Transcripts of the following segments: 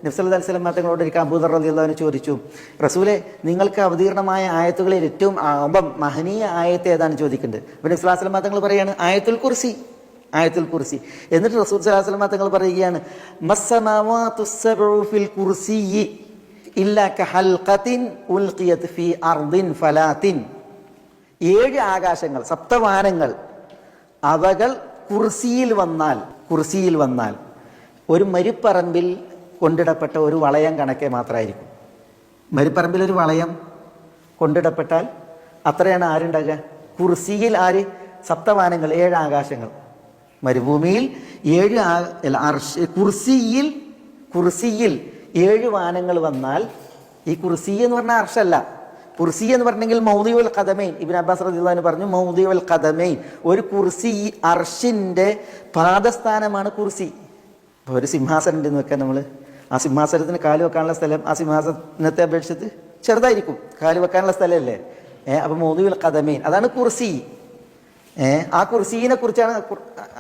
നബി സല്ലല്ലാഹു അലൈഹി വസല്ലം തങ്ങളോട് ഒരിക്കൽ അബൂദർ റളിയല്ലാഹു അൻഹു ചോദിച്ചു, റസൂലെ നിങ്ങൾക്ക് അവതീർണമായ ആയത്തുകളിൽ ഏറ്റവും മഹനീയ ആയത്ത് ഏതാണ് ചോദിക്കുന്നുണ്ട്. അപ്പോൾ നബി സല്ലല്ലാഹു അലൈഹി വസല്ലം തങ്ങൾ പറയാണ് ആയത്തുൽ കുർസി, ആയത്തുൽ കുർസി. എന്നിട്ട് റസൂൽ സല്ലല്ലാഹു അലൈഹി വസല്ലം തങ്ങൾ പറയുകയാണ്, മസ്സമാവാതുസ് സബ്ഉ ഫിൽ കുർസിയ്യി ഇല്ലാ കഹൽഖത്തിൻ ഉൽഖിയത് ഫീ അർദിൻ ഫലാത്തിൻ. 7 ആകാശങ്ങൾ, സപ്തവാനങ്ങൾ, അവകൾ കുർസിയിൽ വന്നാൽ ഒരു മരുപ്പറമ്പിൽ കൊണ്ടിടപ്പെട്ട ഒരു വളയം കണക്കെ മാത്രമായിരിക്കും. മരുപ്പറമ്പിൽ ഒരു വളയം കൊണ്ടിടപ്പെട്ടാൽ അത്രയാണ് ആരുണ്ടാകുക? കുർസിയിൽ ആര്? സപ്തവാനങ്ങൾ, 7 ആകാശങ്ങൾ. മരുഭൂമിയിൽ 7 കുർസിയിൽ 7 വാനങ്ങൾ വന്നാൽ, ഈ കുർസി എന്ന് പറഞ്ഞാൽ അർഷല്ല, കുർസി എന്ന് പറഞ്ഞെങ്കിൽ മൗദിഉൽ ഖദമൈൻ. ഇബ്നു അബ്ബാസ് റളിയല്ലാഹു അൻഹു പറഞ്ഞു മൗദിഉൽ ഖദമൈൻ, ഒരു കുർസി അർഷിന്റെ പാദസ്ഥാനമാണ് കുർസി. ഇപ്പോൾ ഒരു സിംഹാസനം ഉണ്ടെന്ന് വെക്കാൻ, നമ്മൾ ആ സിംഹാസനത്തിന് കാല് വെക്കാനുള്ള സ്ഥലം ആ സിംഹാസനത്തെ അപേക്ഷിച്ച് ചെറുതായിരിക്കും, കാല് വെക്കാനുള്ള സ്ഥലമല്ലേ. അപ്പോൾ മൗദിഉൽ ഖദമൈൻ അതാണ് കുർസി. ആ കുർസീനെ കുറിച്ചാണ്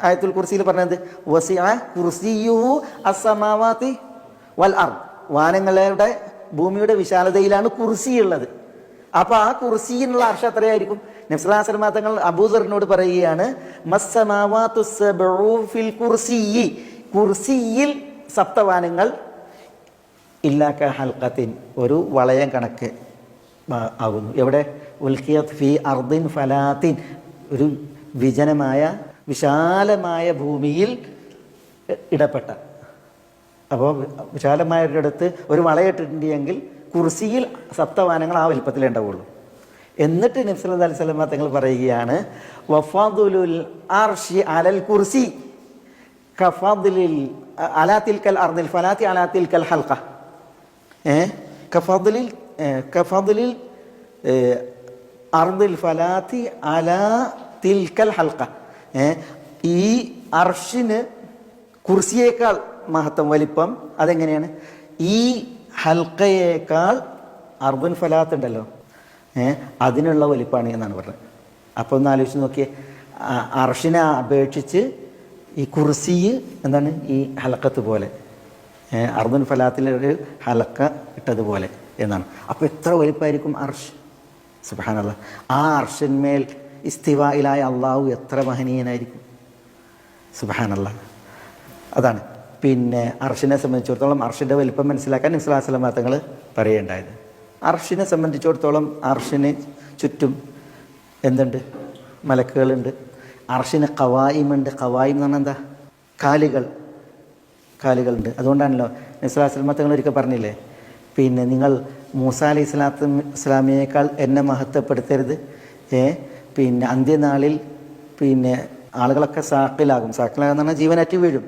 ആയത്തുൽ കുർസിയിൽ പറഞ്ഞത്, വസിഅ കുർസിയുഹു അസ്സമാവാതി വൽ അർദ്. വാനങ്ങളുടെ ഭൂമിയുടെ വിശാലതയിലാണ് കുർസി ഉള്ളത്. അപ്പോൾ ആ കുർസിയിനുള്ള അർശ എത്രയായിരിക്കും? നബി സല്ലല്ലാഹു അലൈഹി വസല്ലം തങ്ങൾ അബൂദറിനോട് പറയുകയാണ്, മസ്സമാവാതുസ് സബ്ഉ ഫിൽ കുർസിയ്യി, കുർസിയിൽ സപ്തവാനങ്ങൾ ഇല്ലാ കഹൽഖത്തിൻ, ഒരു വളയം കണക്ക് ആകുന്നു. എവിടെ? ഉൽഖിയത് ഫീ അർദിൻ ഫലാത്തിൻ, ഒരു വിജനമായ വിശാലമായ ഭൂമിയിൽ ഇടപെട്ട. അപ്പോൾ വിശാലമായ ഒരിടത്ത് ഒരു വളയിട്ടിട്ടുണ്ടെങ്കിൽ കുർസിയിൽ സപ്തവാനങ്ങൾ ആ വലിപ്പത്തിലേ ഉണ്ടാവുള്ളൂ. എന്നിട്ട് നബി സല്ലല്ലാഹു അലൈഹി വസല്ലം തങ്ങൾ പറയുകയാണ്, വഫദുലുൽ അർശി അലൽ കുർസി കഫദലിൽ അലാ തിൽകൽ അർദിൽ ഫലാത്തി അലാ തിൽകൽ ഹൽഖ. കഫദലിൽ അർദിൽ ഫലാത്തി അലാ തിൽകൽ ഹൽഖ. ഈ അർഷിന് കുർസിയേക്കാൾ മഹത്വം, വലിപ്പം അതെങ്ങനെയാണ്? ഈ ഹൽക്കയേക്കാൾ അർദുൻ ഫലാത്ത് ഉണ്ടല്ലോ, അതിനുള്ള വലിപ്പമാണ് എന്നാണ് പറഞ്ഞത്. അപ്പോൾ ഒന്ന് ആലോചിച്ച് നോക്കിയേ, അർഷിനെ അപേക്ഷിച്ച് ഈ കുർസി എന്താണ്? ഈ ഹലക്കത്ത് പോലെ, അർദുൻ ഫലാത്തിലൊരു ഹലക്ക ഇട്ടതുപോലെ എന്നാണ്. അപ്പോൾ എത്ര വലിപ്പമായിരിക്കും അർഷ്? സുബ്ഹാനല്ലാഹ്. ആ അർഷിന്മേൽ ഇസ്തിവായിലായ അള്ളാഹു എത്ര മഹനീയനായിരിക്കും! സുബ്ഹാനല്ലാഹ്. അതാണ് പിന്നെ അർഷിനെ സംബന്ധിച്ചിടത്തോളം അർഷിൻ്റെ വലിപ്പം മനസ്സിലാക്കാൻ നബി സല്ലല്ലാഹു അലൈഹി വസല്ലം തങ്ങൾ പറയുകയുണ്ടായത്. അർഷിനെ സംബന്ധിച്ചിടത്തോളം അർഷിന് ചുറ്റും എന്തുണ്ട്? മലക്കുകളുണ്ട്. അർഷിന് ഖവായിമുണ്ട്. ഖവായിം എന്ന് പറഞ്ഞാൽ എന്താ? കാലുകളുണ്ട്. അതുകൊണ്ടാണല്ലോ നബി സല്ലല്ലാഹു അലൈഹി വസല്ലം തങ്ങൾ ഒരിക്കൽ പറഞ്ഞില്ലേ, പിന്നെ നിങ്ങൾ മൂസാ അലൈഹി സ്വലാത്തു വസ്സലാമിനേക്കാൾ എന്നെ മഹത്വപ്പെടുത്തരുത്. പിന്നെ അന്ത്യനാളിൽ പിന്നെ ആളുകളൊക്കെ സാക്കിലാകും. സാക്കിലാകുന്ന പറഞ്ഞാൽ ജീവനറ്റ് വീഴും.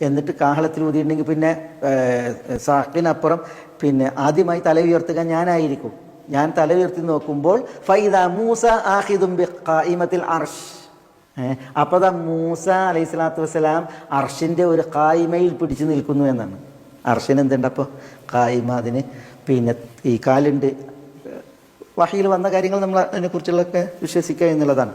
എന്നിട്ട് കാഹളത്തിൽ ഊതിയിട്ടുണ്ടെങ്കിൽ പിന്നെ സാക്കിനപ്പുറം പിന്നെ ആദ്യമായി തല ഉയർത്തുക ഞാനായിരിക്കും. ഞാൻ തല ഉയർത്തി നോക്കുമ്പോൾ ഫൈദാ മൂസ ആഖിദും ബിഖായിമത്തിൽ അർഷ്. അപ്പോൾ മൂസ അലൈഹി സ്വലാത്തു വസ്സലാം അർഷിൻ്റെ ഒരു ഖായിമയിൽ പിടിച്ചു നിൽക്കുന്നു എന്നാണ്. അർഷിന് എന്തുണ്ട്? അപ്പോൾ ഖായിമ, അതിന് പിന്നെ ഈ കാലുണ്ട്. വഹിയിൽ വന്ന കാര്യങ്ങൾ നമ്മൾ അതിനെക്കുറിച്ചുള്ളതൊക്കെ വിശ്വസിക്കുക എന്നുള്ളതാണ്.